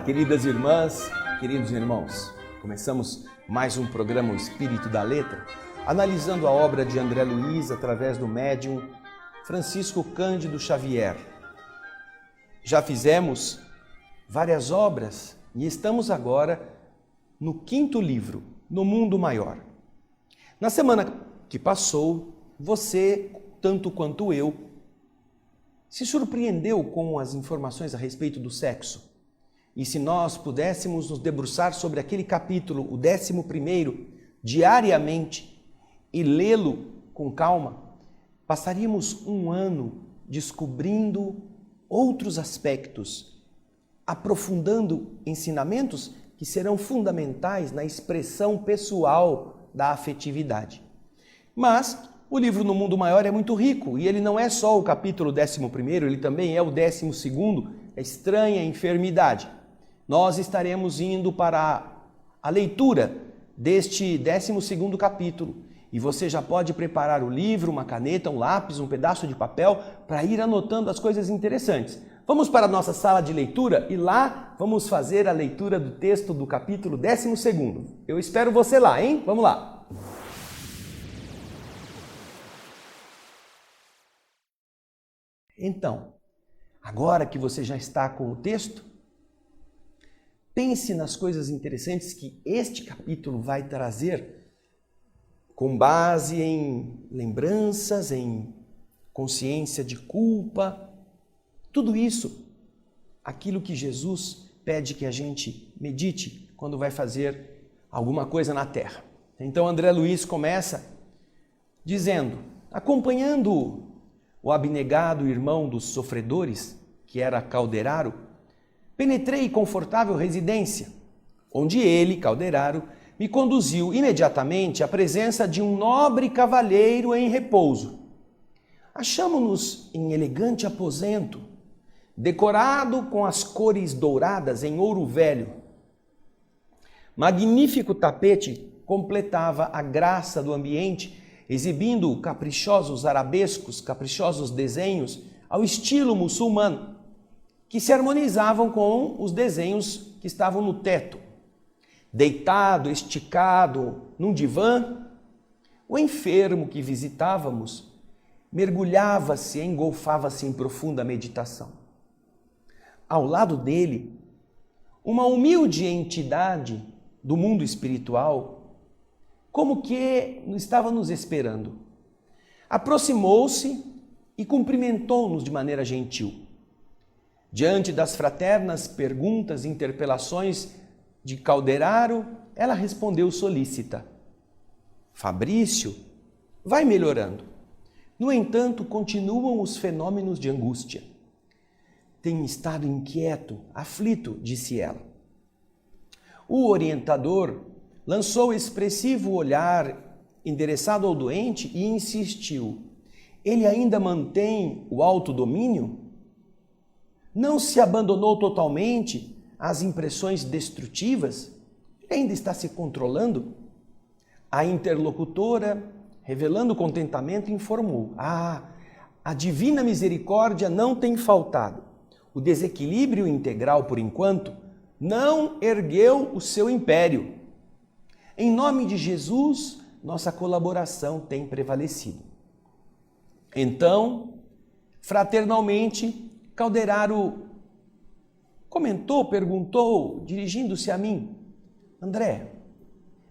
queridas irmãs, queridos irmãos. Começamos mais um programa O Espírito da Letra, analisando a obra de André Luiz através do médium Francisco Cândido Xavier. Já fizemos várias obras e estamos agora no 5º livro, No Mundo Maior. Na semana que passou, você, tanto quanto eu, se surpreendeu com as informações a respeito do sexo. E se nós pudéssemos nos debruçar sobre aquele capítulo, o 11º, diariamente, e lê-lo com calma, passaríamos um ano descobrindo outros aspectos, aprofundando ensinamentos que serão fundamentais na expressão pessoal da afetividade. Mas o livro No Mundo Maior é muito rico e ele não é só o capítulo 11º, ele também é o 12º, a estranha enfermidade. Nós estaremos indo para a leitura deste 12º capítulo e você já pode preparar o livro, uma caneta, um lápis, um pedaço de papel para ir anotando as coisas interessantes. Vamos para a nossa sala de leitura e lá vamos fazer a leitura do texto do capítulo 12º. Eu espero você lá, hein? Vamos lá! Então, agora que você já está com o texto, pense nas coisas interessantes que este capítulo vai trazer com base em lembranças, em consciência de culpa, tudo isso, aquilo que Jesus pede que a gente medite quando vai fazer alguma coisa na terra. Então André Luiz começa dizendo, acompanhando o abnegado irmão dos sofredores, que era Calderaro, penetrei confortável residência, onde ele, Calderaro, me conduziu imediatamente à presença de um nobre cavalheiro em repouso. Achamo-nos em elegante aposento, decorado com as cores douradas em ouro velho. Magnífico tapete completava a graça do ambiente, exibindo caprichosos arabescos, caprichosos desenhos ao estilo muçulmano, que se harmonizavam com os desenhos que estavam no teto. Deitado, esticado, num divã, o enfermo que visitávamos mergulhava-se, engolfava-se em profunda meditação. Ao lado dele, uma humilde entidade do mundo espiritual, como que estava nos esperando. Aproximou-se e cumprimentou-nos de maneira gentil. Diante das fraternas perguntas e interpelações de Calderaro, ela respondeu solícita. Fabrício vai melhorando. No entanto, continuam os fenômenos de angústia. Tem estado inquieto, aflito, disse ela. O orientador lançou expressivo olhar endereçado ao doente e insistiu. Ele ainda mantém o autodomínio? Não se abandonou totalmente às impressões destrutivas? Ele ainda está se controlando? A interlocutora, revelando contentamento, informou. A divina misericórdia não tem faltado. O desequilíbrio integral, por enquanto, não ergueu o seu império. Em nome de Jesus, nossa colaboração tem prevalecido. Então, fraternalmente, Calderaro perguntou, dirigindo-se a mim, André,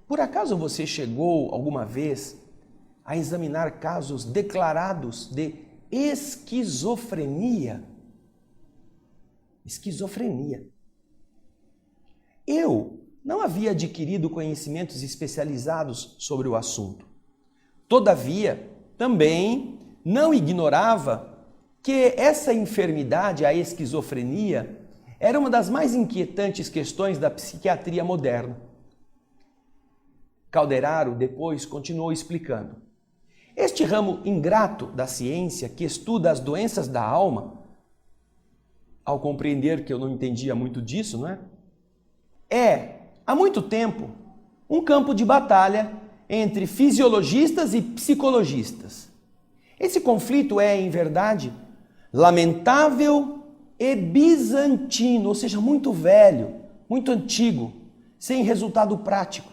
por acaso você chegou alguma vez a examinar casos declarados de esquizofrenia? Esquizofrenia. Eu não havia adquirido conhecimentos especializados sobre o assunto. Todavia, também não ignorava que essa enfermidade, a esquizofrenia, era uma das mais inquietantes questões da psiquiatria moderna. Calderaro depois continuou explicando. Este ramo ingrato da ciência que estuda as doenças da alma, ao compreender que eu não entendia muito disso, não é? Há muito tempo, um campo de batalha entre fisiologistas e psicologistas. Esse conflito é, em verdade, lamentável e bizantino, ou seja, muito velho. muito antigo, sem resultado prático,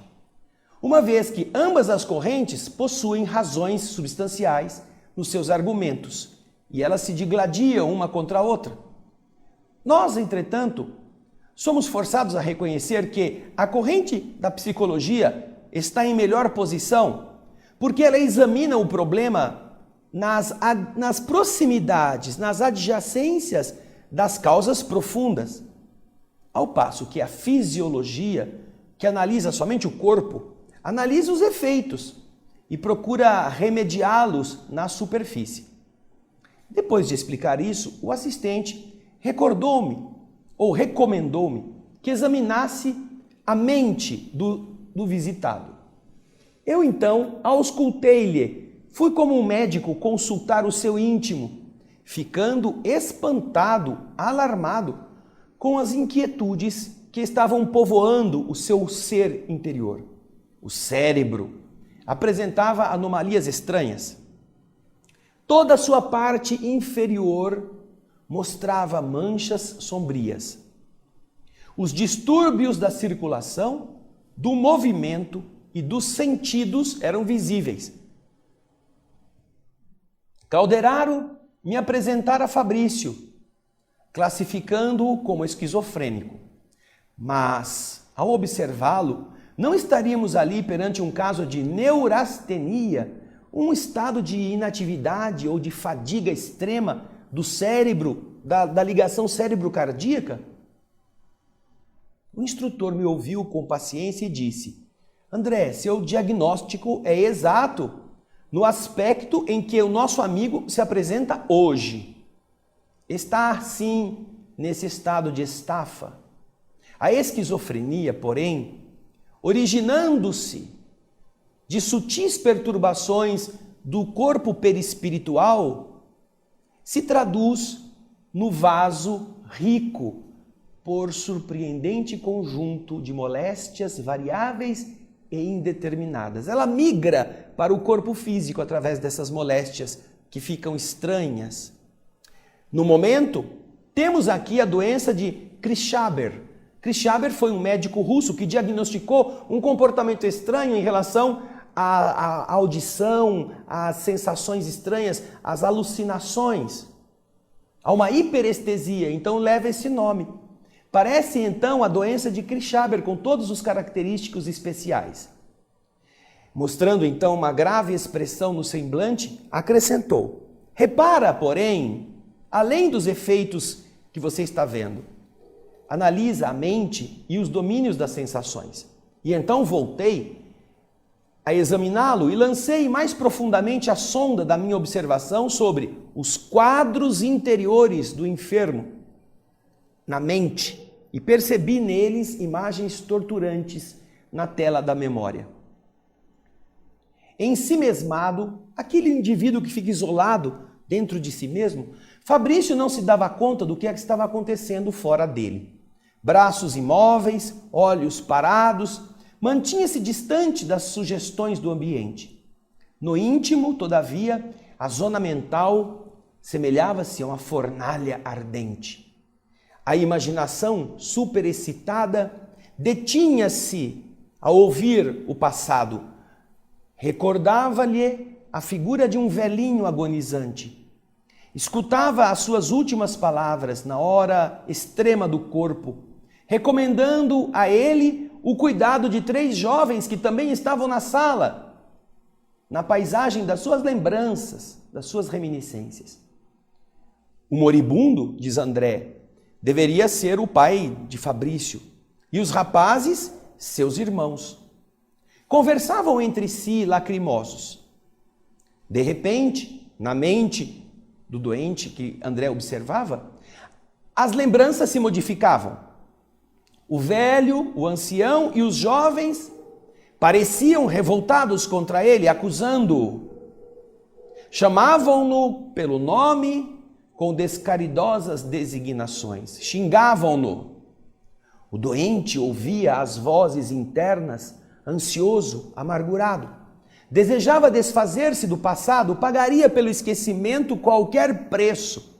uma vez que ambas as correntes possuem razões substanciais nos seus argumentos e elas se digladiam uma contra a outra. Nós, entretanto, somos forçados a reconhecer que a corrente da psicologia está em melhor posição porque ela examina o problema nas proximidades, nas adjacências das causas profundas. Ao passo que a fisiologia, que analisa somente o corpo, analisa os efeitos e procura remediá-los na superfície. Depois de explicar isso, o assistente recordou-me ou recomendou-me que examinasse a mente do visitado. Eu então auscultei-lhe, fui como um médico consultar o seu íntimo, ficando espantado, alarmado com as inquietudes que estavam povoando o seu ser interior. O cérebro apresentava anomalias estranhas. Toda a sua parte inferior mostrava manchas sombrias. Os distúrbios da circulação, do movimento e dos sentidos eram visíveis. Calderaro me apresentara Fabrício, classificando-o como esquizofrênico. Mas, ao observá-lo, não estaríamos ali perante um caso de neurastenia, um estado de inatividade ou de fadiga extrema do cérebro, da ligação cérebro-cardíaca? O instrutor me ouviu com paciência e disse: André, seu diagnóstico é exato no aspecto em que o nosso amigo se apresenta hoje. Está, sim, nesse estado de estafa. A esquizofrenia, porém, originando-se de sutis perturbações do corpo perispiritual, se traduz no vaso rico por surpreendente conjunto de moléstias variáveis e indeterminadas. Ela migra para o corpo físico através dessas moléstias que ficam estranhas. No momento, temos aqui a doença de Krishaber. Krishaber foi um médico russo que diagnosticou um comportamento estranho em relação à audição, às sensações estranhas, às alucinações. Há uma hiperestesia, então leva esse nome. Parece então a doença de Krishaber com todos os característicos especiais. Mostrando então uma grave expressão no semblante, acrescentou: repara, porém, além dos efeitos que você está vendo, analisa a mente e os domínios das sensações. E então voltei a examiná-lo e lancei mais profundamente a sonda da minha observação sobre os quadros interiores do enfermo na mente e percebi neles imagens torturantes na tela da memória. Ensimesmado, aquele indivíduo que fica isolado dentro de si mesmo, Fabrício não se dava conta do que estava acontecendo fora dele. Braços imóveis, olhos parados, mantinha-se distante das sugestões do ambiente. No íntimo, todavia, a zona mental semelhava-se a uma fornalha ardente. A imaginação superexcitada detinha-se ao ouvir o passado. Recordava-lhe a figura de um velhinho agonizante. Escutava as suas últimas palavras na hora extrema do corpo, recomendando a ele o cuidado de 3 jovens que também estavam na sala, na paisagem das suas lembranças, das suas reminiscências. O moribundo, diz André, deveria ser o pai de Fabrício, e os rapazes, seus irmãos. Conversavam entre si lacrimosos. De repente, na mente do doente que André observava, as lembranças se modificavam. O velho, o ancião e os jovens pareciam revoltados contra ele, acusando-o. Chamavam-no pelo nome com descaridosas designações, xingavam-no. O doente ouvia as vozes internas, ansioso, amargurado. Desejava desfazer-se do passado, pagaria pelo esquecimento qualquer preço.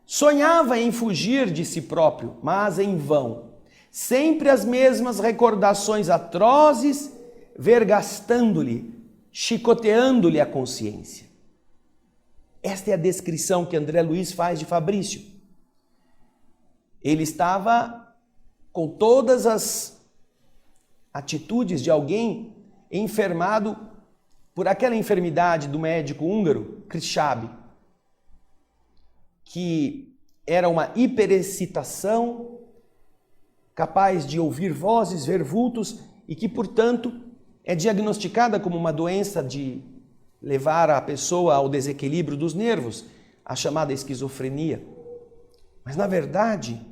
Sonhava em fugir de si próprio, mas em vão. Sempre as mesmas recordações atrozes, vergastando-lhe, chicoteando-lhe a consciência. Esta é a descrição que André Luiz faz de Fabrício. Ele estava com todas as atitudes de alguém enfermado por aquela enfermidade do médico húngaro, Krishábi, que era uma hiperexcitação, capaz de ouvir vozes, ver vultos e que, portanto, é diagnosticada como uma doença de levar a pessoa ao desequilíbrio dos nervos, a chamada esquizofrenia. Mas, na verdade,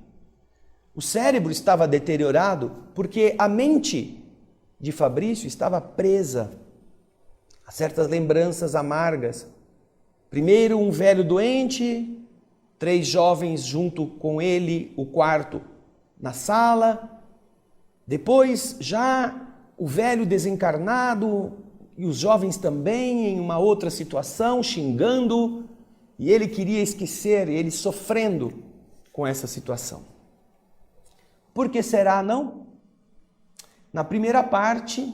o cérebro estava deteriorado porque a mente de Fabrício estava presa a certas lembranças amargas. Primeiro, um velho doente, 3 jovens junto com ele, o quarto na sala. Depois, já o velho desencarnado e os jovens também em uma outra situação, xingando, e ele queria esquecer, ele sofrendo com essa situação. Por que será, não? Na primeira parte,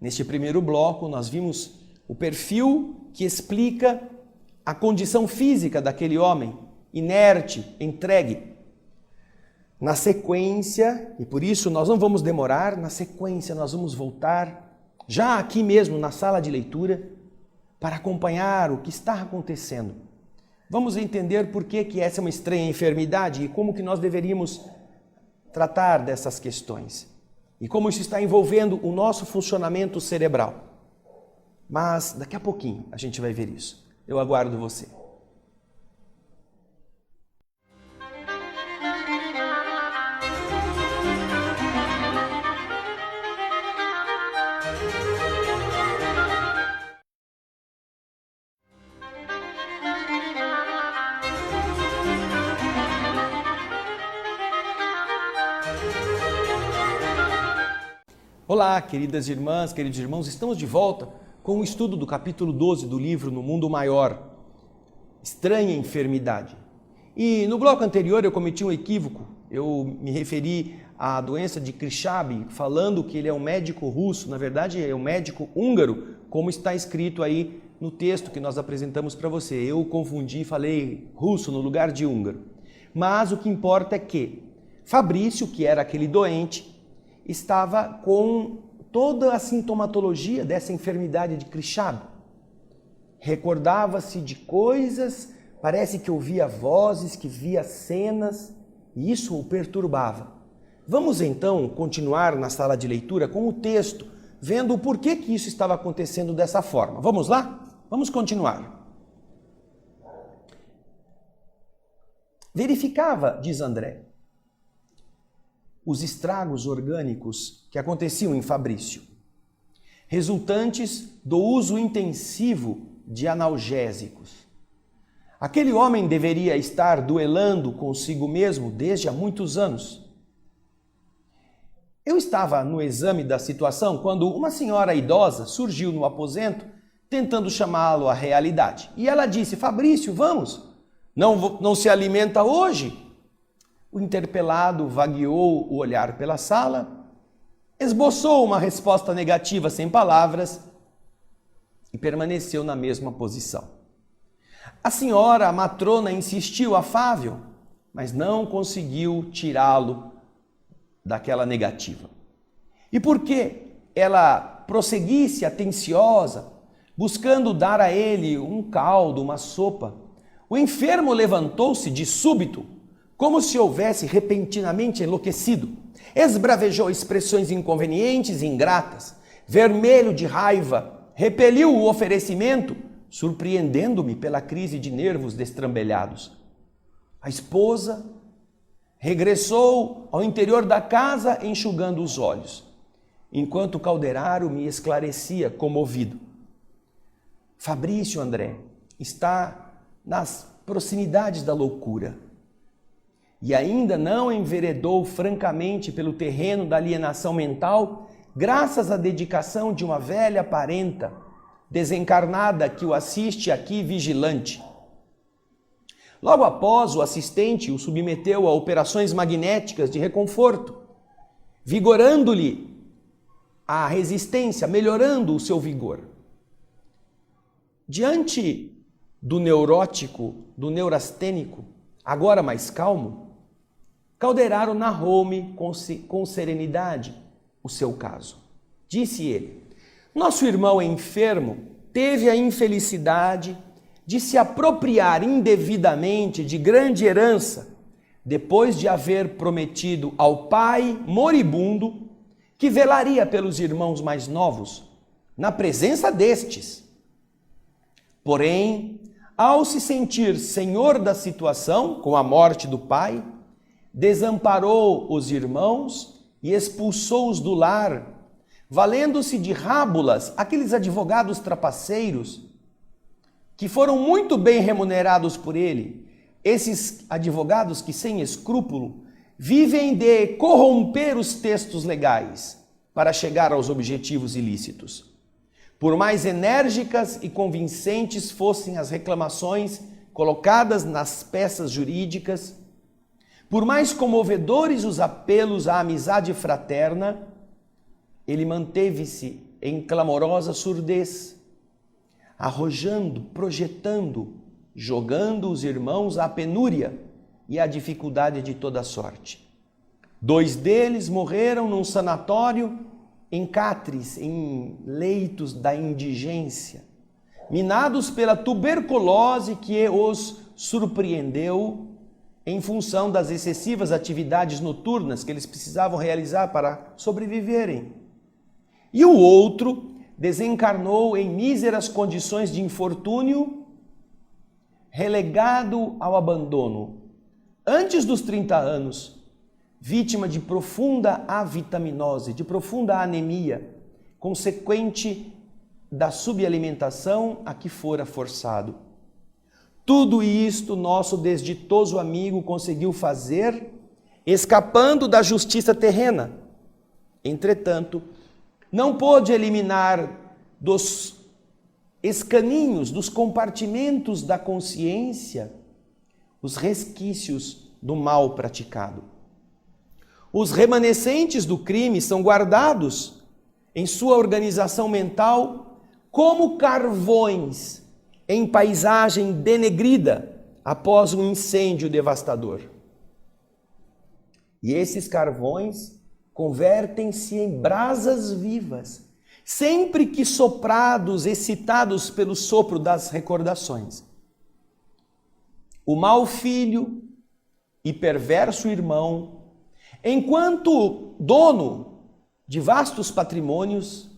neste primeiro bloco, nós vimos o perfil que explica a condição física daquele homem, inerte, entregue. Na sequência, e por isso nós não vamos demorar, na sequência nós vamos voltar, já aqui mesmo na sala de leitura, para acompanhar o que está acontecendo. Vamos entender por que essa é uma estranha enfermidade e como que nós deveríamos tratar dessas questões. E como isso está envolvendo o nosso funcionamento cerebral. Mas daqui a pouquinho a gente vai ver isso. Eu aguardo você. Olá, queridas irmãs, queridos irmãos, estamos de volta com o estudo do capítulo 12 do livro No Mundo Maior, Estranha Enfermidade. E no bloco anterior eu cometi um equívoco, eu me referi à doença de Krishábi, falando que ele é um médico russo, na verdade é um médico húngaro, como está escrito aí no texto que nós apresentamos para você. Eu confundi e falei russo no lugar de húngaro. Mas o que importa é que Fabrício, que era aquele doente, estava com toda a sintomatologia dessa enfermidade de Krishábi. Recordava-se de coisas, parece que ouvia vozes, que via cenas, e isso o perturbava. Vamos então continuar na sala de leitura com o texto, vendo o porquê que isso estava acontecendo dessa forma. Vamos lá? Vamos continuar. Verificava, diz André, os estragos orgânicos que aconteciam em Fabrício, resultantes do uso intensivo de analgésicos. Aquele homem deveria estar duelando consigo mesmo desde há muitos anos. Eu estava no exame da situação quando uma senhora idosa surgiu no aposento tentando chamá-lo à realidade. E ela disse: Fabrício, vamos, não se alimenta hoje? O interpelado vagueou o olhar pela sala, esboçou uma resposta negativa sem palavras e permaneceu na mesma posição. A senhora, a matrona, insistiu afável, mas não conseguiu tirá-lo daquela negativa. E porque ela prosseguisse atenciosa, buscando dar a ele um caldo, uma sopa, o enfermo levantou-se de súbito, como se houvesse repentinamente enlouquecido. Esbravejou expressões inconvenientes e ingratas. Vermelho de raiva, repeliu o oferecimento, surpreendendo-me pela crise de nervos destrambelhados. A esposa regressou ao interior da casa enxugando os olhos, enquanto o calderário me esclarecia comovido. Fabrício, André, está nas proximidades da loucura. E ainda não enveredou francamente pelo terreno da alienação mental, graças à dedicação de uma velha parenta, desencarnada, que o assiste aqui vigilante. Logo após, o assistente o submeteu a operações magnéticas de reconforto, vigorando-lhe a resistência, melhorando o seu vigor. Diante do neurótico, do neurastênico, agora mais calmo, Calderaro narrou-me com serenidade o seu caso. Disse ele: nosso irmão enfermo teve a infelicidade de se apropriar indevidamente de grande herança, depois de haver prometido ao pai moribundo que velaria pelos irmãos mais novos, na presença destes. Porém, ao se sentir senhor da situação, com a morte do pai, desamparou os irmãos e expulsou-os do lar, valendo-se de rábulas, aqueles advogados trapaceiros, que foram muito bem remunerados por ele. Esses advogados que, sem escrúpulo, vivem de corromper os textos legais para chegar aos objetivos ilícitos. Por mais enérgicas e convincentes fossem as reclamações colocadas nas peças jurídicas, por mais comovedores os apelos à amizade fraterna, ele manteve-se em clamorosa surdez, arrojando, projetando, jogando os irmãos à penúria e à dificuldade de toda sorte. 2 deles morreram num sanatório em catres, em leitos da indigência, minados pela tuberculose que os surpreendeu em função das excessivas atividades noturnas que eles precisavam realizar para sobreviverem. E o outro desencarnou em míseras condições de infortúnio, relegado ao abandono, antes dos 30 anos, vítima de profunda avitaminose, de profunda anemia, consequente da subalimentação a que fora forçado. Tudo isto nosso desditoso amigo conseguiu fazer, escapando da justiça terrena. Entretanto, não pôde eliminar dos escaninhos, dos compartimentos da consciência, os resquícios do mal praticado. Os remanescentes do crime são guardados em sua organização mental como carvões em paisagem denegrida após um incêndio devastador. E esses carvões convertem-se em brasas vivas, sempre que soprados, excitados pelo sopro das recordações. O mau filho e perverso irmão, enquanto dono de vastos patrimônios,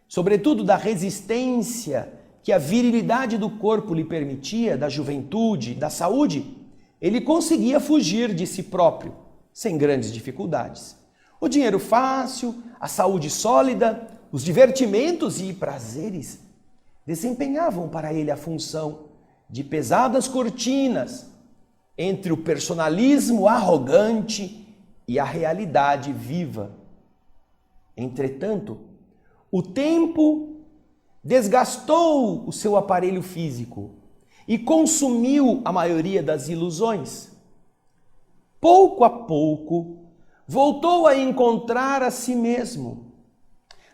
sobretudo da resistência que a virilidade do corpo lhe permitia, da juventude, da saúde, ele conseguia fugir de si próprio, sem grandes dificuldades. O dinheiro fácil, a saúde sólida, os divertimentos e prazeres desempenhavam para ele a função de pesadas cortinas entre o personalismo arrogante e a realidade viva. Entretanto, o tempo desgastou o seu aparelho físico e consumiu a maioria das ilusões. Pouco a pouco, voltou a encontrar a si mesmo.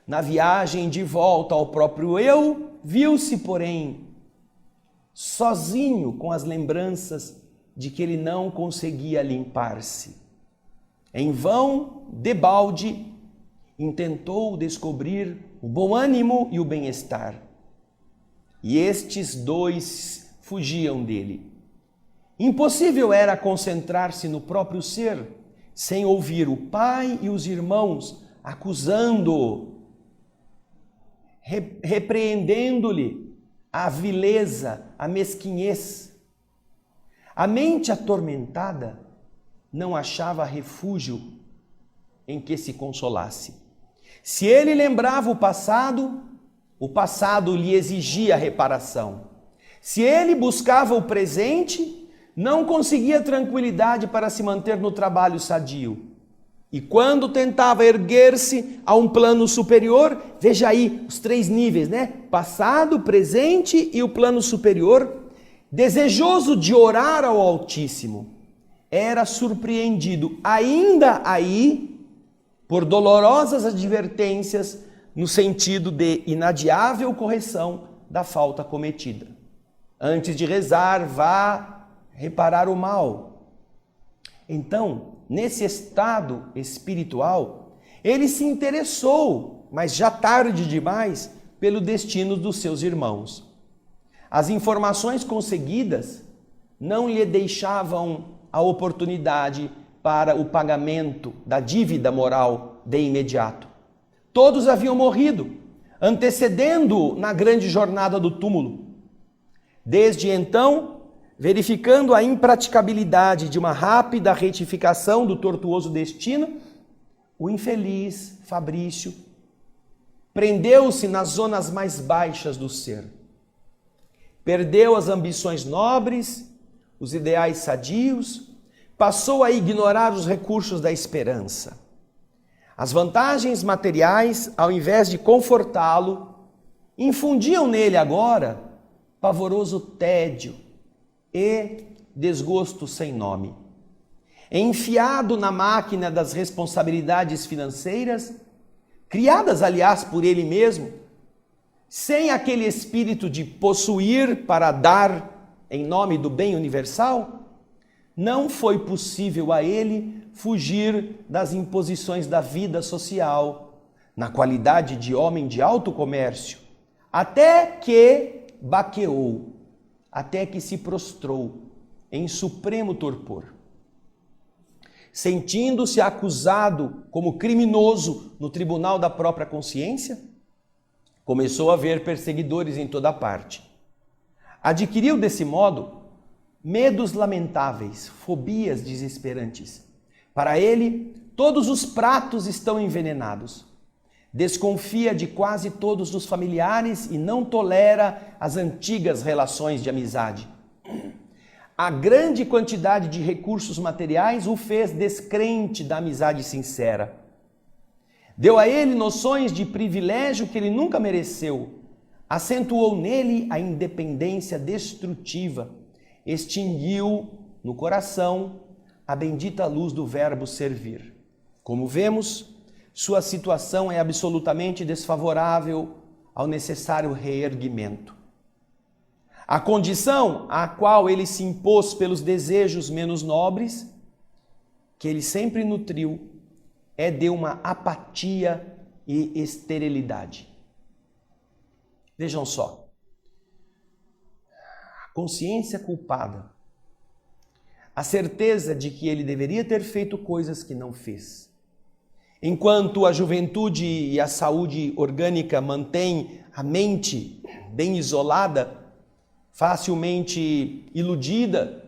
Na viagem de volta ao próprio eu, viu-se, porém, sozinho com as lembranças de que ele não conseguia limpar-se. Em vão, debalde, intentou descobrir o bom ânimo e o bem-estar. E estes 2 fugiam dele. Impossível era concentrar-se no próprio ser, sem ouvir o pai e os irmãos acusando-o, repreendendo-lhe a vileza, a mesquinhez. A mente atormentada não achava refúgio em que se consolasse. Se ele lembrava o passado lhe exigia reparação. Se ele buscava o presente, não conseguia tranquilidade para se manter no trabalho sadio. E quando tentava erguer-se a um plano superior, veja aí os 3 níveis, né? Passado, presente e o plano superior, desejoso de orar ao Altíssimo, era surpreendido ainda aí por dolorosas advertências no sentido de inadiável correção da falta cometida. Antes de rezar, vá reparar o mal. Então, nesse estado espiritual, ele se interessou, mas já tarde demais, pelo destino dos seus irmãos. As informações conseguidas não lhe deixavam a oportunidade para o pagamento da dívida moral de imediato. Todos haviam morrido, antecedendo na grande jornada do túmulo. Desde então, verificando a impraticabilidade de uma rápida retificação do tortuoso destino, o infeliz Fabrício prendeu-se nas zonas mais baixas do ser. Perdeu as ambições nobres, os ideais sadios, passou a ignorar os recursos da esperança. As vantagens materiais, ao invés de confortá-lo, infundiam nele agora pavoroso tédio e desgosto sem nome. Enfiado na máquina das responsabilidades financeiras, criadas, aliás, por ele mesmo, sem aquele espírito de possuir para dar em nome do bem universal, não foi possível a ele fugir das imposições da vida social, na qualidade de homem de alto comércio, até que baqueou, até que se prostrou em supremo torpor. Sentindo-se acusado como criminoso no tribunal da própria consciência, começou a ver perseguidores em toda parte. Adquiriu desse modo medos lamentáveis, fobias desesperantes. Para ele, todos os pratos estão envenenados. Desconfia de quase todos os familiares e não tolera as antigas relações de amizade. A grande quantidade de recursos materiais o fez descrente da amizade sincera. Deu a ele noções de privilégio que ele nunca mereceu. Acentuou nele a independência destrutiva. Extinguiu no coração a bendita luz do verbo servir. Como vemos, sua situação é absolutamente desfavorável ao necessário reerguimento. A condição à qual ele se impôs pelos desejos menos nobres, que ele sempre nutriu, é de uma apatia e esterilidade. Vejam só. A consciência culpada, a certeza de que ele deveria ter feito coisas que não fez. Enquanto a juventude e a saúde orgânica mantêm a mente bem isolada, facilmente iludida,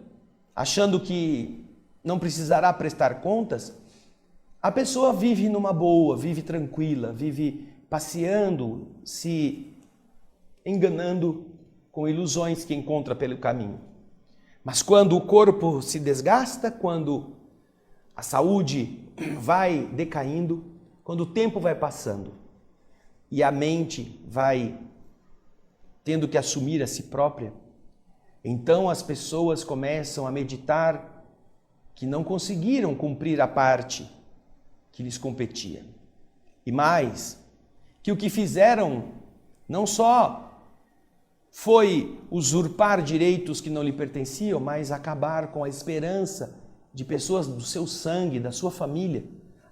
achando que não precisará prestar contas, a pessoa vive numa boa, vive tranquila, vive passeando, se enganando com ilusões que encontra pelo caminho. Mas quando o corpo se desgasta, quando a saúde vai decaindo, quando o tempo vai passando e a mente vai tendo que assumir a si própria, então as pessoas começam a meditar que não conseguiram cumprir a parte que lhes competia. E mais, que o que fizeram não só foi usurpar direitos que não lhe pertenciam, mas acabar com a esperança de pessoas do seu sangue, da sua família,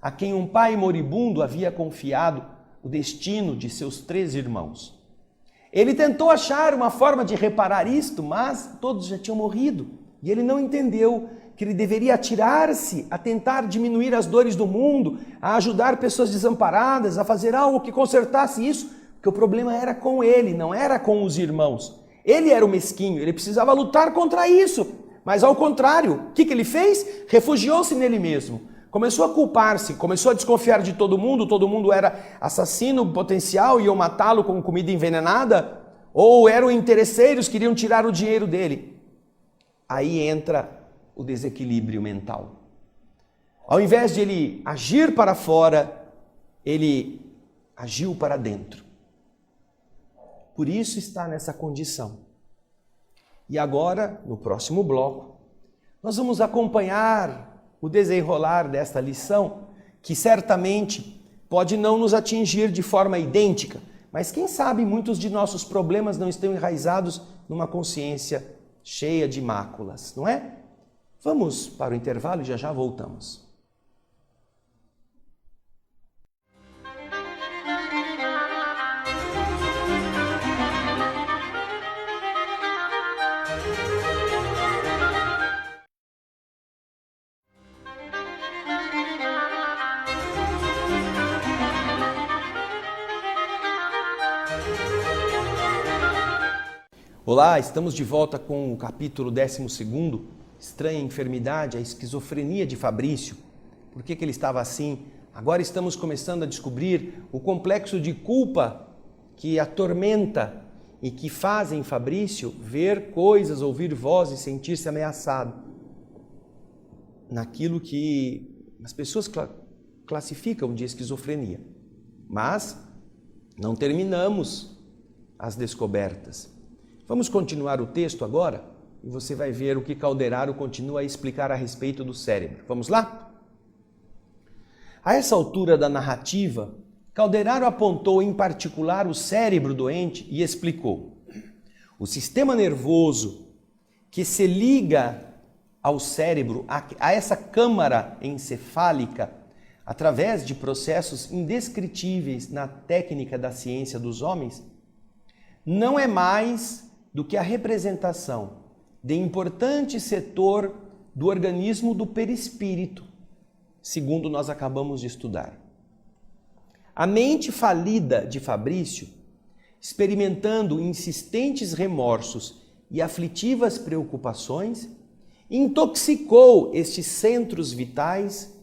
a quem um pai moribundo havia confiado o destino de seus 3 irmãos. Ele tentou achar uma forma de reparar isto, mas todos já tinham morrido. E ele não entendeu que ele deveria atirar-se a tentar diminuir as dores do mundo, a ajudar pessoas desamparadas, a fazer algo que consertasse isso, porque o problema era com ele, não era com os irmãos. Ele era o mesquinho, ele precisava lutar contra isso. Mas ao contrário, o que ele fez? Refugiou-se nele mesmo. Começou a culpar-se, começou a desconfiar de todo mundo era assassino potencial e iam matá-lo com comida envenenada, ou eram interesseiros, queriam tirar o dinheiro dele. Aí entra o desequilíbrio mental. Ao invés de ele agir para fora, ele agiu para dentro. Por isso está nessa condição. E agora, no próximo bloco, nós vamos acompanhar o desenrolar desta lição, que certamente pode não nos atingir de forma idêntica, mas quem sabe muitos de nossos problemas não estão enraizados numa consciência cheia de máculas, não é? Vamos para o intervalo e já já voltamos. Olá, estamos de volta com o capítulo 12, Estranha Enfermidade, a esquizofrenia de Fabrício. Por que ele estava assim? Agora estamos começando a descobrir o complexo de culpa que atormenta e que fazem Fabrício ver coisas, ouvir vozes, sentir-se ameaçado. Naquilo que as pessoas classificam de esquizofrenia. Mas não terminamos as descobertas. Vamos continuar o texto agora e você vai ver o que Calderaro continua a explicar a respeito do cérebro. Vamos lá? A essa altura da narrativa, Calderaro apontou em particular o cérebro doente e explicou: o sistema nervoso que se liga ao cérebro, a essa câmara encefálica, através de processos indescritíveis na técnica da ciência dos homens, não é mais do que a representação de importante setor do organismo do perispírito, segundo nós acabamos de estudar. A mente falida de Fabrício, experimentando insistentes remorsos e aflitivas preocupações, intoxicou estes centros vitais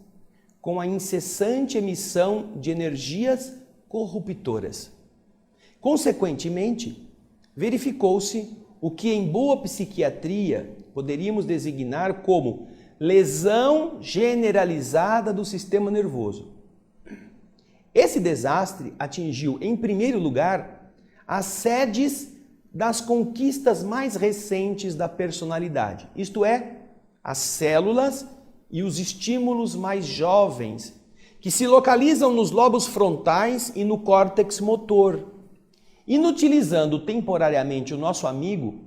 com a incessante emissão de energias corruptoras. Consequentemente, verificou-se o que em boa psiquiatria poderíamos designar como lesão generalizada do sistema nervoso. Esse desastre atingiu, em primeiro lugar, as sedes das conquistas mais recentes da personalidade, isto é, as células e os estímulos mais jovens, que se localizam nos lobos frontais e no córtex motor, inutilizando temporariamente o nosso amigo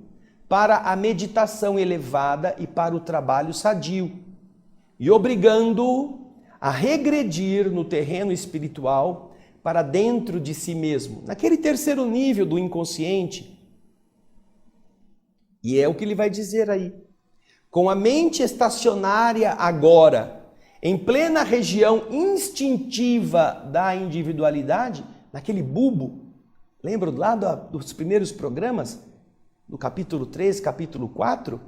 para a meditação elevada e para o trabalho sadio, e obrigando-o a regredir no terreno espiritual para dentro de si mesmo, naquele terceiro nível do inconsciente. E é o que ele vai dizer aí. Com a mente estacionária agora, em plena região instintiva da individualidade, naquele bulbo. Lembra lá dos primeiros programas, do capítulo 3, capítulo 4?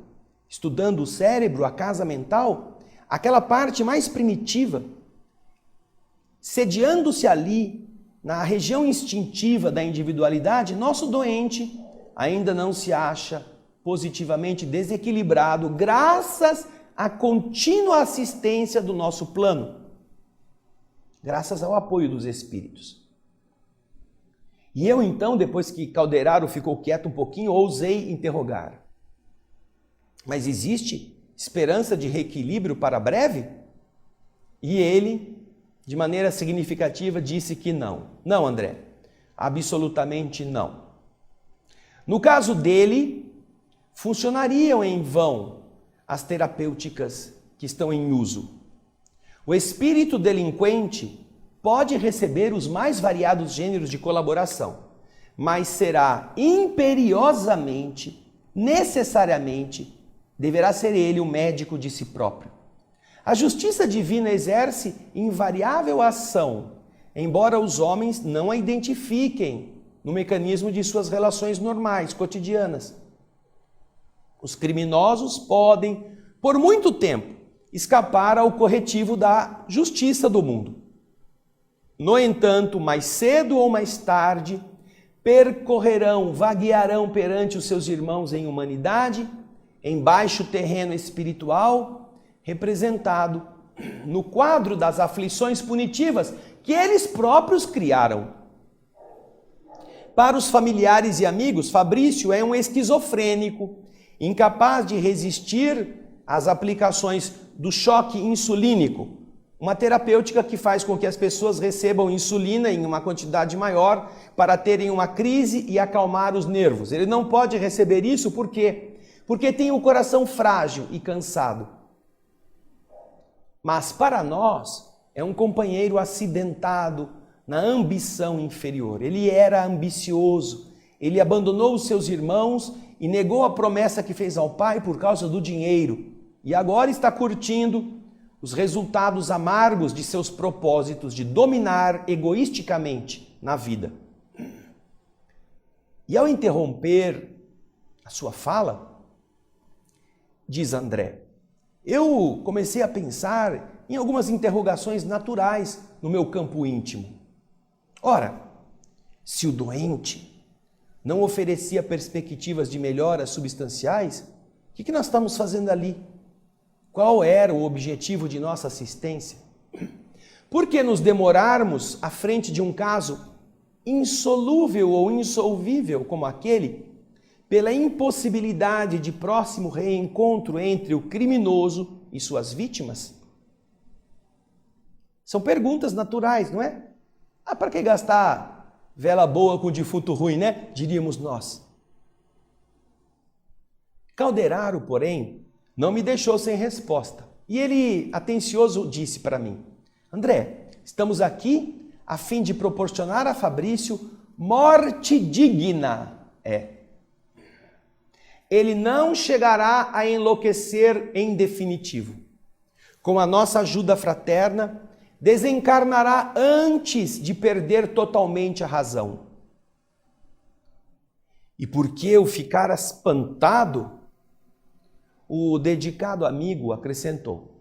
Estudando o cérebro, a casa mental, aquela parte mais primitiva, sediando-se ali, na região instintiva da individualidade, nosso doente ainda não se acha positivamente desequilibrado, graças à contínua assistência do nosso plano, graças ao apoio dos espíritos. E eu então, depois que Calderaro ficou quieto um pouquinho, ousei interrogar: mas existe esperança de reequilíbrio para breve? E ele, de maneira significativa, disse que não. Não, André, absolutamente não. No caso dele, funcionariam em vão as terapêuticas que estão em uso. O espírito delinquente pode receber os mais variados gêneros de colaboração, mas será imperiosamente, necessariamente, deverá ser ele o médico de si próprio. A justiça divina exerce invariável ação, embora os homens não a identifiquem no mecanismo de suas relações normais, cotidianas. Os criminosos podem, por muito tempo, escapar ao corretivo da justiça do mundo. No entanto, mais cedo ou mais tarde, percorrerão, vaguearão perante os seus irmãos em humanidade, em baixo terreno espiritual, representado no quadro das aflições punitivas que eles próprios criaram. Para os familiares e amigos, Fabrício é um esquizofrênico, incapaz de resistir às aplicações do choque insulínico, uma terapêutica que faz com que as pessoas recebam insulina em uma quantidade maior para terem uma crise e acalmar os nervos. Ele não pode receber isso por quê? Porque tem o coração frágil e cansado. Mas para nós é um companheiro acidentado na ambição inferior. Ele era ambicioso, ele abandonou os seus irmãos e negou a promessa que fez ao pai por causa do dinheiro. E agora está curtindo os resultados amargos de seus propósitos de dominar egoisticamente na vida. E ao interromper a sua fala, diz André, eu comecei a pensar em algumas interrogações naturais no meu campo íntimo. Ora, se o doente não oferecia perspectivas de melhoras substanciais, o que nós estamos fazendo ali? Qual era o objetivo de nossa assistência? Por que nos demorarmos à frente de um caso insolúvel ou insolvível como aquele, pela impossibilidade de próximo reencontro entre o criminoso e suas vítimas? São perguntas naturais, não é? Para que gastar vela boa com defunto ruim, né? Diríamos nós. Calderaro, porém, não me deixou sem resposta. E ele, atencioso, disse para mim, André, estamos aqui a fim de proporcionar a Fabrício morte digna. Ele não chegará a enlouquecer em definitivo. Com a nossa ajuda fraterna, desencarnará antes de perder totalmente a razão. E porque eu ficara espantado, o dedicado amigo acrescentou,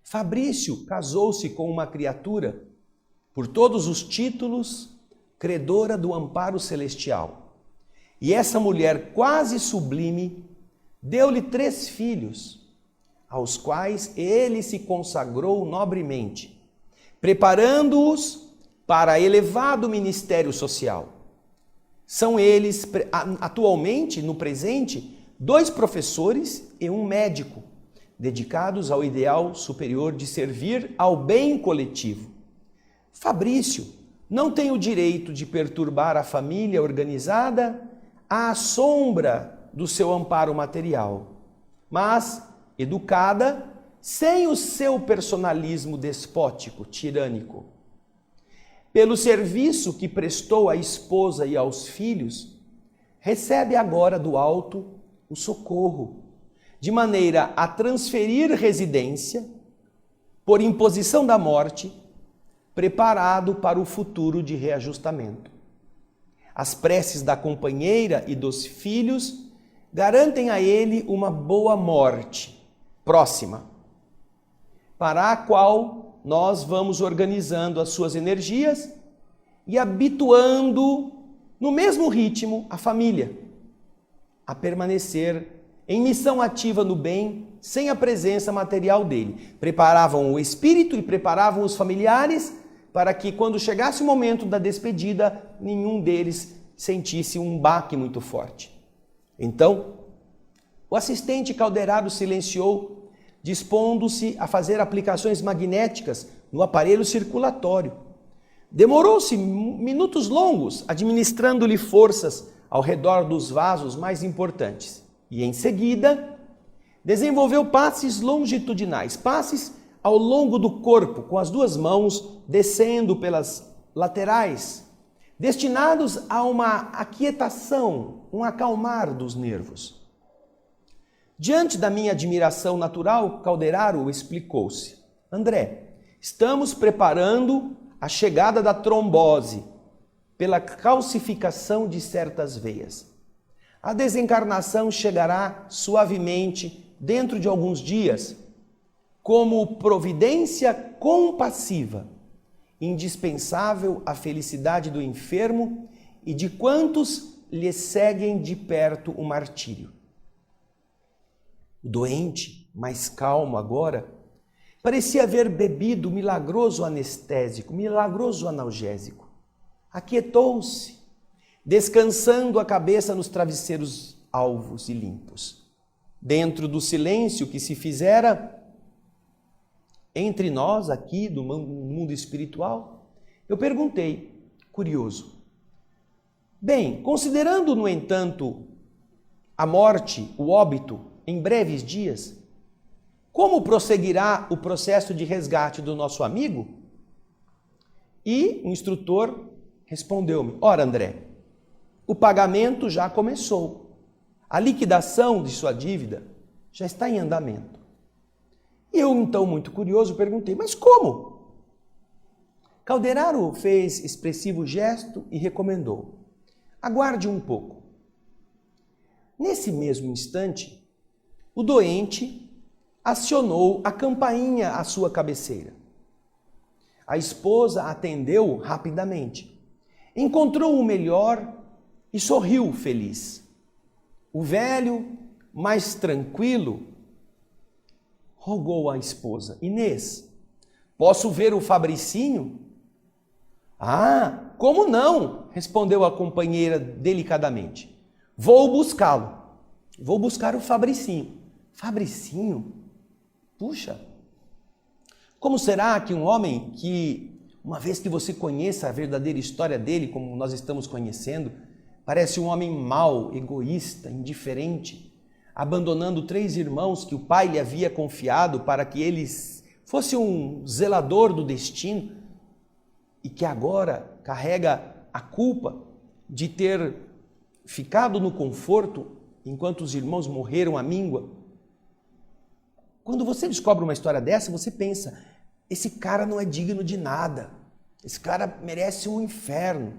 Fabrício casou-se com uma criatura, por todos os títulos, credora do amparo celestial. E essa mulher quase sublime deu-lhe 3 filhos, aos quais ele se consagrou nobremente, preparando-os para elevado ministério social. São eles, atualmente, no presente, 2 professores e um médico, dedicados ao ideal superior de servir ao bem coletivo. Fabrício não tem o direito de perturbar a família organizada à sombra do seu amparo material, mas educada sem o seu personalismo despótico, tirânico. Pelo serviço que prestou à esposa e aos filhos, recebe agora do alto o socorro, de maneira a transferir residência, por imposição da morte, preparado para o futuro de reajustamento. As preces da companheira e dos filhos garantem a ele uma boa morte próxima, para a qual nós vamos organizando as suas energias e habituando no mesmo ritmo a família a permanecer em missão ativa no bem, sem a presença material dele. Preparavam o espírito e preparavam os familiares para que, quando chegasse o momento da despedida, nenhum deles sentisse um baque muito forte. Então, o assistente Calderaro silenciou, dispondo-se a fazer aplicações magnéticas no aparelho circulatório. Demorou-se minutos longos, administrando-lhe forças ao redor dos vasos mais importantes. E em seguida, desenvolveu passes longitudinais, passes ao longo do corpo, com as 2 mãos descendo pelas laterais, destinados a uma aquietação, um acalmar dos nervos. Diante da minha admiração natural, Calderaro explicou-se. André, estamos preparando a chegada da trombose pela calcificação de certas veias. A desencarnação chegará suavemente dentro de alguns dias, como providência compassiva, indispensável à felicidade do enfermo e de quantos lhe seguem de perto o martírio. O doente, mais calmo agora, parecia haver bebido milagroso anestésico, milagroso analgésico. Aquietou-se, descansando a cabeça nos travesseiros alvos e limpos. Dentro do silêncio que se fizera entre nós aqui do mundo espiritual, eu perguntei, curioso, bem, considerando, no entanto, a morte, o óbito, em breves dias, como prosseguirá o processo de resgate do nosso amigo? E o instrutor respondeu-me, ora André, o pagamento já começou, a liquidação de sua dívida já está em andamento. E eu, então, muito curioso, perguntei, mas como? Calderaro fez expressivo gesto e recomendou, aguarde um pouco. Nesse mesmo instante, o doente acionou a campainha à sua cabeceira. A esposa atendeu rapidamente, encontrou o melhor e sorriu feliz. O velho, mais tranquilo, rogou à esposa, Inês, posso ver o Fabricinho? Ah, como não? Respondeu a companheira delicadamente. Vou buscá-lo. Vou buscar o Fabricinho. Fabricinho? Puxa, como será que um homem que, uma vez que você conheça a verdadeira história dele, como nós estamos conhecendo, parece um homem mau, egoísta, indiferente, abandonando 3 irmãos que o pai lhe havia confiado para que eles fosse um zelador do destino e que agora carrega a culpa de ter ficado no conforto enquanto os irmãos morreram à míngua. Quando você descobre uma história dessa, você pensa, esse cara não é digno de nada, esse cara merece um inferno,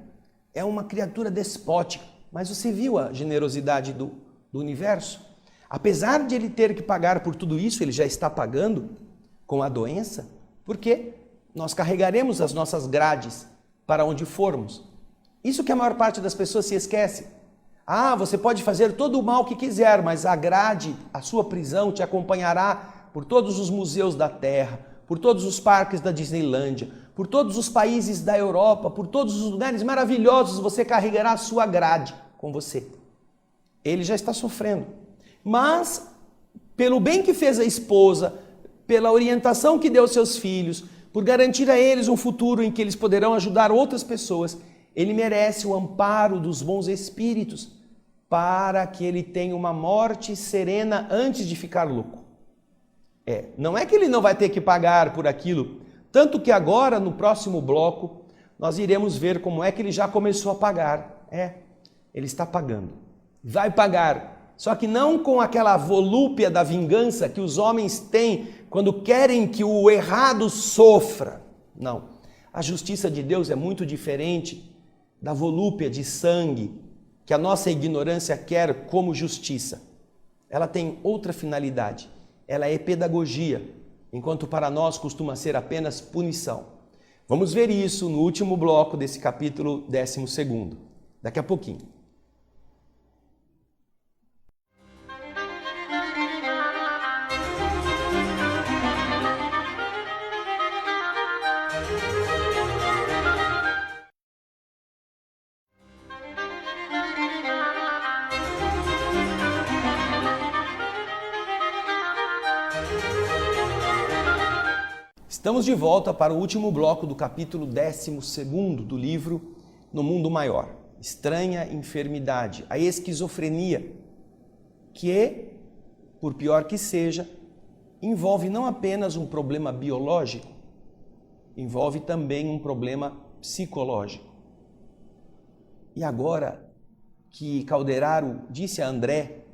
é uma criatura despótica. Mas você viu a generosidade do universo? Apesar de ele ter que pagar por tudo isso, ele já está pagando com a doença, porque nós carregaremos as nossas grades para onde formos. Isso que a maior parte das pessoas se esquece. Ah, você pode fazer todo o mal que quiser, mas a grade, a sua prisão te acompanhará por todos os museus da Terra, por todos os parques da Disneylândia, por todos os países da Europa, por todos os lugares maravilhosos, você carregará a sua grade com você. Ele já está sofrendo. Mas, pelo bem que fez a esposa, pela orientação que deu aos seus filhos, por garantir a eles um futuro em que eles poderão ajudar outras pessoas, ele merece o amparo dos bons espíritos para que ele tenha uma morte serena antes de ficar louco. Não é que ele não vai ter que pagar por aquilo, tanto que agora, no próximo bloco, nós iremos ver como é que ele já começou a pagar. Ele está pagando. Vai pagar, só que não com aquela volúpia da vingança que os homens têm quando querem que o errado sofra. Não. A justiça de Deus é muito diferente da volúpia de sangue que a nossa ignorância quer como justiça. Ela tem outra finalidade. Ela é pedagogia, enquanto para nós costuma ser apenas punição. Vamos ver isso no último bloco desse capítulo 12, daqui a pouquinho. Estamos de volta para o último bloco do capítulo 12 do livro No Mundo Maior. Estranha enfermidade, a esquizofrenia, que, por pior que seja, envolve não apenas um problema biológico, envolve também um problema psicológico. E agora que Calderaro disse a André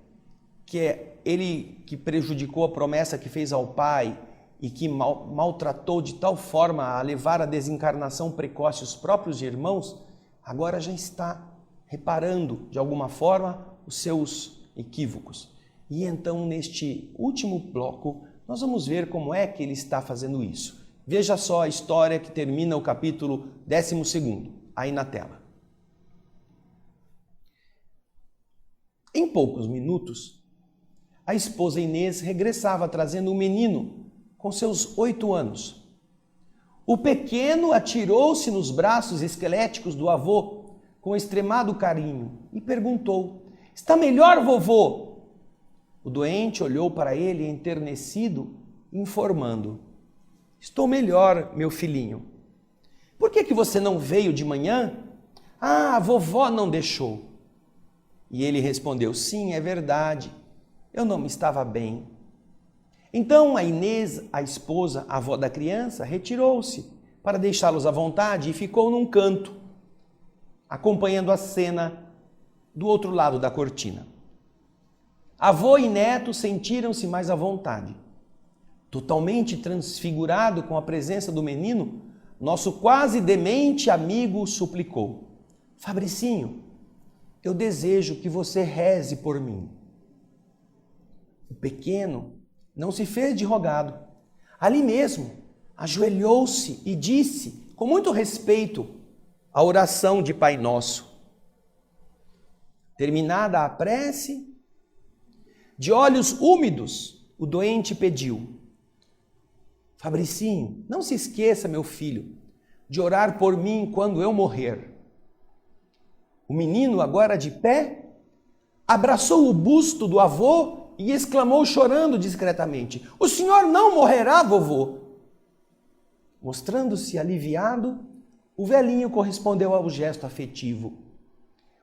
que é ele que prejudicou a promessa que fez ao pai e que maltratou de tal forma a levar à desencarnação precoce os próprios irmãos, agora já está reparando, de alguma forma, os seus equívocos. E então, neste último bloco, nós vamos ver como é que ele está fazendo isso. Veja só a história que termina o capítulo 12, aí na tela. Em poucos minutos, a esposa Inês regressava trazendo um menino com seus 8 anos. O pequeno atirou-se nos braços esqueléticos do avô com extremado carinho e perguntou: Está melhor, vovô? O doente olhou para ele enternecido, informando: estou melhor, meu filhinho. Por que você não veio de manhã? Ah, a vovó não deixou. E ele respondeu: sim, é verdade, eu não estava bem. Então a Inês, a esposa, a avó da criança, retirou-se para deixá-los à vontade e ficou num canto, acompanhando a cena do outro lado da cortina. Avô e neto sentiram-se mais à vontade. Totalmente transfigurado com a presença do menino, nosso quase demente amigo suplicou: Fabricinho, eu desejo que você reze por mim. O pequeno não se fez de rogado. Ali mesmo, ajoelhou-se e disse, com muito respeito, a oração de Pai Nosso. Terminada a prece, de olhos úmidos, o doente pediu: Fabricinho, não se esqueça, meu filho, de orar por mim quando eu morrer. O menino, agora de pé, abraçou o busto do avô e exclamou chorando discretamente: o senhor não morrerá, vovô? Mostrando-se aliviado, o velhinho correspondeu ao gesto afetivo.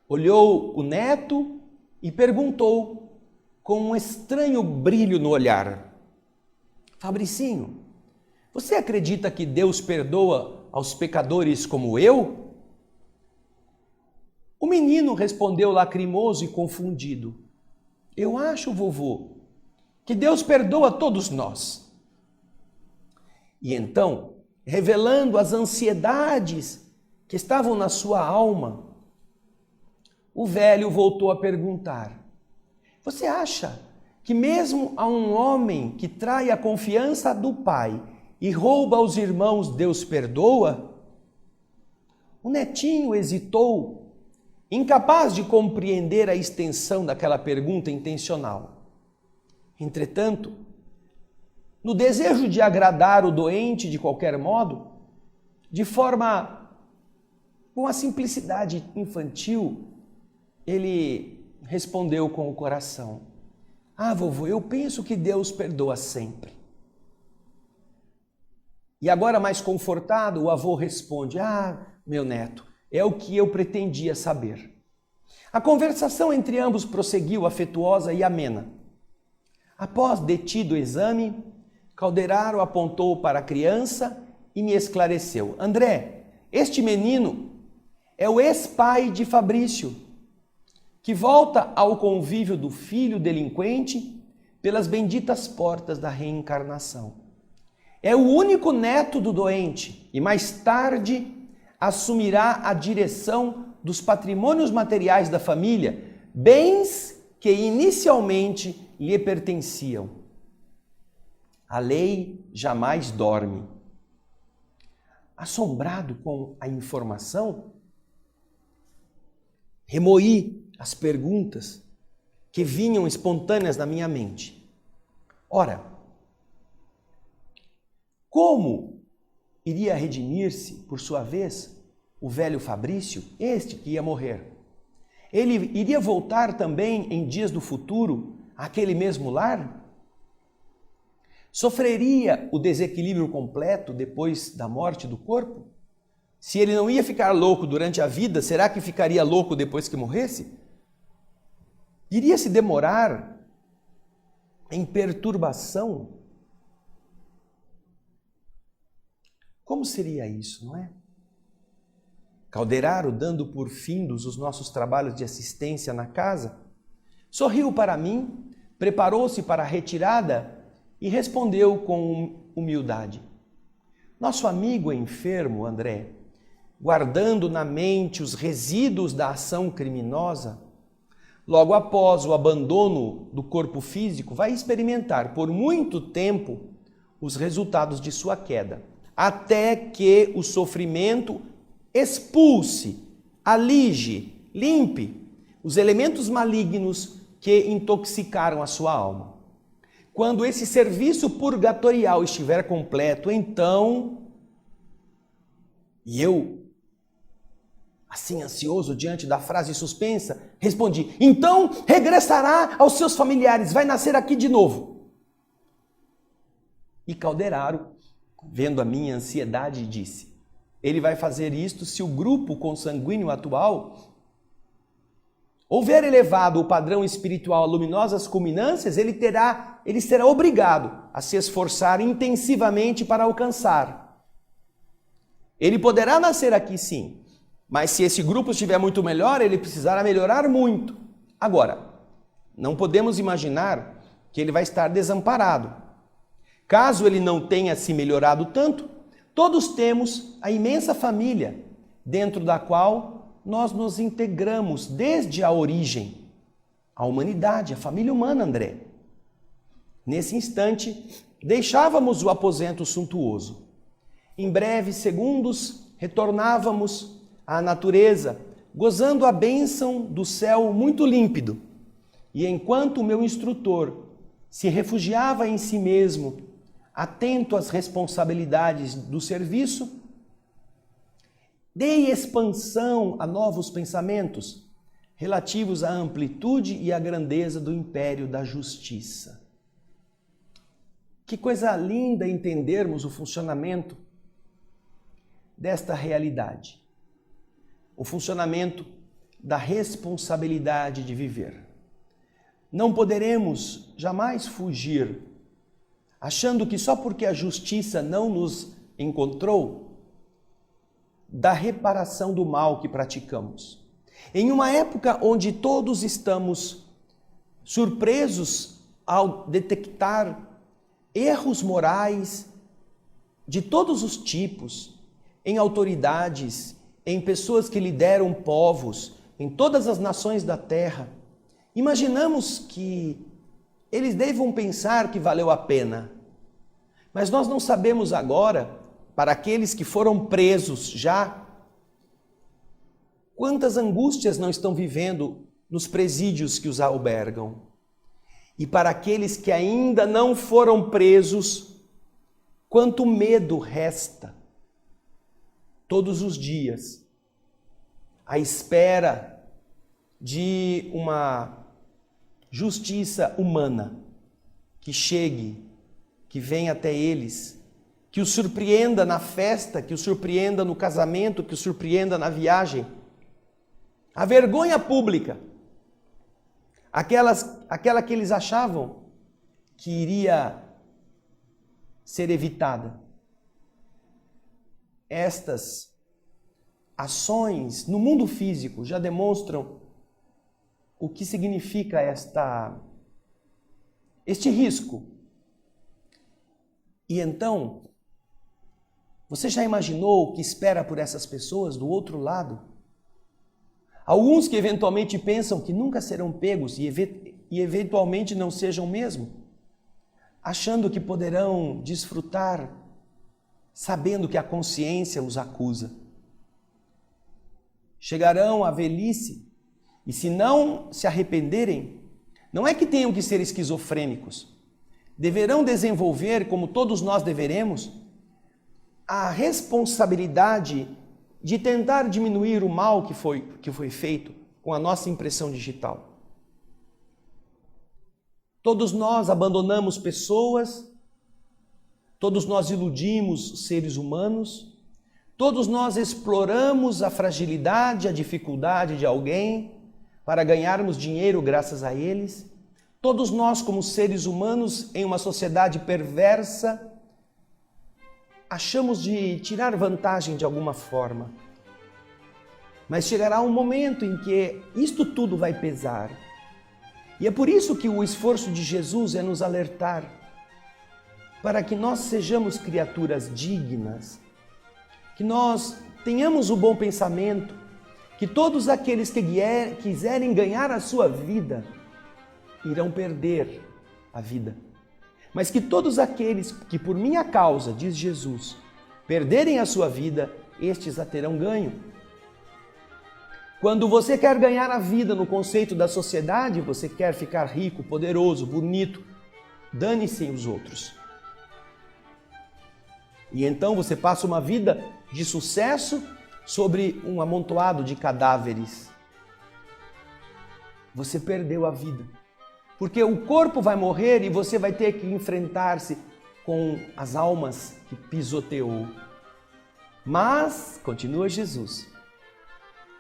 Olhou o neto e perguntou, com um estranho brilho no olhar: Fabricinho, você acredita que Deus perdoa aos pecadores como eu? O menino respondeu lacrimoso e confundido: eu acho, vovô, que Deus perdoa todos nós. E então, revelando as ansiedades que estavam na sua alma, o velho voltou a perguntar: você acha que mesmo a um homem que trai a confiança do pai e rouba aos irmãos, Deus perdoa? O netinho hesitou, incapaz de compreender a extensão daquela pergunta intencional. Entretanto, no desejo de agradar o doente de qualquer modo, de forma com a simplicidade infantil, ele respondeu com o coração: ah, vovô, eu penso que Deus perdoa sempre. E agora, mais confortado, o avô responde: ah, meu neto, é o que eu pretendia saber. A conversação entre ambos prosseguiu afetuosa e amena. Após detido o exame, Calderaro apontou para a criança e me esclareceu: André, este menino é o ex-pai de Fabrício, que volta ao convívio do filho delinquente pelas benditas portas da reencarnação. É o único neto do doente e mais tarde assumirá a direção dos patrimônios materiais da família, bens que inicialmente lhe pertenciam. A lei jamais dorme. Assombrado com a informação, remoí as perguntas que vinham espontâneas na minha mente. Ora, como iria redimir-se, por sua vez, o velho Fabrício, este que ia morrer? Ele iria voltar também em dias do futuro àquele mesmo lar? Sofreria o desequilíbrio completo depois da morte do corpo? Se ele não ia ficar louco durante a vida, será que ficaria louco depois que morresse? Iria se demorar em perturbação? Como seria isso, não é? Calderaro, dando por findos os nossos trabalhos de assistência na casa, sorriu para mim, preparou-se para a retirada e respondeu com humildade: nosso amigo é enfermo, André, guardando na mente os resíduos da ação criminosa, logo após o abandono do corpo físico, vai experimentar por muito tempo os resultados de sua queda, até que o sofrimento expulse, alige, limpe os elementos malignos que intoxicaram a sua alma. Quando esse serviço purgatorial estiver completo, então, e eu Assim, ansioso diante da frase suspensa, respondi: então regressará aos seus familiares, vai nascer aqui de novo. E Calderaro, vendo a minha ansiedade, disse: ele vai fazer isto se o grupo consanguíneo atual houver elevado o padrão espiritual a luminosas culminâncias, ele será obrigado a se esforçar intensivamente para alcançar. Ele poderá nascer aqui sim, mas se esse grupo estiver muito melhor, ele precisará melhorar muito. Agora, não podemos imaginar que ele vai estar desamparado. Caso ele não tenha se melhorado tanto, todos temos a imensa família dentro da qual nós nos integramos desde a origem, a humanidade, a família humana, André. Nesse instante, deixávamos o aposento suntuoso. Em breves segundos, retornávamos à natureza, gozando a bênção do céu muito límpido. E enquanto o meu instrutor se refugiava em si mesmo, atento às responsabilidades do serviço, dei expansão a novos pensamentos relativos à amplitude e à grandeza do império da justiça. Que coisa linda entendermos o funcionamento desta realidade, o funcionamento da responsabilidade de viver. Não poderemos jamais fugir, achando que só porque a justiça não nos encontrou, da reparação do mal que praticamos. Em uma época onde todos estamos surpresos ao detectar erros morais de todos os tipos, em autoridades, em pessoas que lideram povos, em todas as nações da terra, imaginamos que eles devam pensar que valeu a pena. Mas nós não sabemos agora, para aqueles que foram presos já, quantas angústias não estão vivendo nos presídios que os albergam. E para aqueles que ainda não foram presos, quanto medo resta todos os dias, à espera de uma justiça humana que chegue, que venha até eles, que os surpreenda na festa, que os surpreenda no casamento, que os surpreenda na viagem. A vergonha pública, aquela que eles achavam que iria ser evitada. Estas ações no mundo físico já demonstram o que significa este risco. E então, você já imaginou o que espera por essas pessoas do outro lado? Alguns que eventualmente pensam que nunca serão pegos e eventualmente não sejam mesmo, achando que poderão desfrutar, sabendo que a consciência os acusa. Chegarão à velhice e, se não se arrependerem, não é que tenham que ser esquizofrênicos, deverão desenvolver, como todos nós deveremos, a responsabilidade de tentar diminuir o mal que foi feito com a nossa impressão digital. Todos nós abandonamos pessoas, todos nós iludimos seres humanos, todos nós exploramos a fragilidade, a dificuldade de alguém para ganharmos dinheiro graças a eles. Todos nós, como seres humanos, em uma sociedade perversa, achamos de tirar vantagem de alguma forma. Mas chegará um momento em que isto tudo vai pesar. E é por isso que o esforço de Jesus é nos alertar para que nós sejamos criaturas dignas, que nós tenhamos o bom pensamento, que todos aqueles que quiserem ganhar a sua vida irão perder a vida. Mas que todos aqueles que por minha causa, diz Jesus, perderem a sua vida, estes a terão ganho. Quando você quer ganhar a vida no conceito da sociedade, você quer ficar rico, poderoso, bonito, dane-se os outros. E então você passa uma vida de sucesso sobre um amontoado de cadáveres, você perdeu a vida. Porque o corpo vai morrer e você vai ter que enfrentar-se com as almas que pisoteou. Mas, continua Jesus,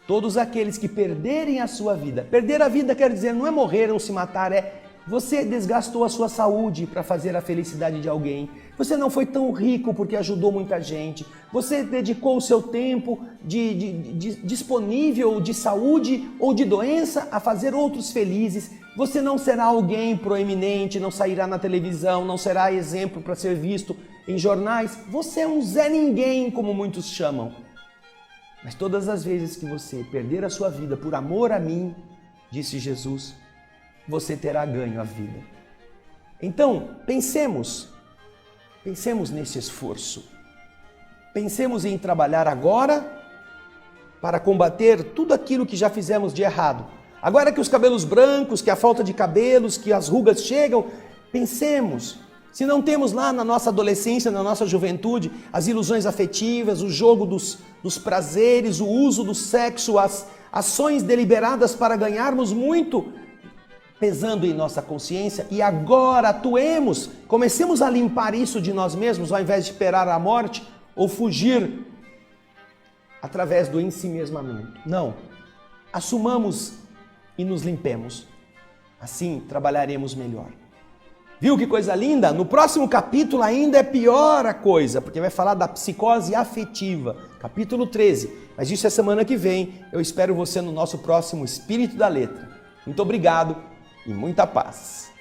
todos aqueles que perderem a sua vida, perder a vida quer dizer não é morrer, não se matar, é você desgastou a sua saúde para fazer a felicidade de alguém, você não foi tão rico porque ajudou muita gente, você dedicou o seu tempo disponível de saúde ou de doença a fazer outros felizes, você não será alguém proeminente, não sairá na televisão, não será exemplo para ser visto em jornais, você é um Zé Ninguém, como muitos chamam. Mas todas as vezes que você perder a sua vida por amor a mim, disse Jesus, você terá ganho a vida. Então, pensemos nesse esforço. Pensemos em trabalhar agora para combater tudo aquilo que já fizemos de errado. Agora que os cabelos brancos, que a falta de cabelos, que as rugas chegam, pensemos. Se não temos lá na nossa adolescência, na nossa juventude, as ilusões afetivas, o jogo dos prazeres, o uso do sexo, as ações deliberadas para ganharmos muito, pesando em nossa consciência, e agora atuemos, comecemos a limpar isso de nós mesmos, ao invés de esperar a morte ou fugir através do ensimesmamento. Não, assumamos e nos limpemos. Assim trabalharemos melhor. Viu que coisa linda? No próximo capítulo ainda é pior a coisa, porque vai falar da psicose afetiva, capítulo 13. Mas isso é semana que vem. Eu espero você no nosso próximo Espírito da Letra. Muito obrigado e muita paz.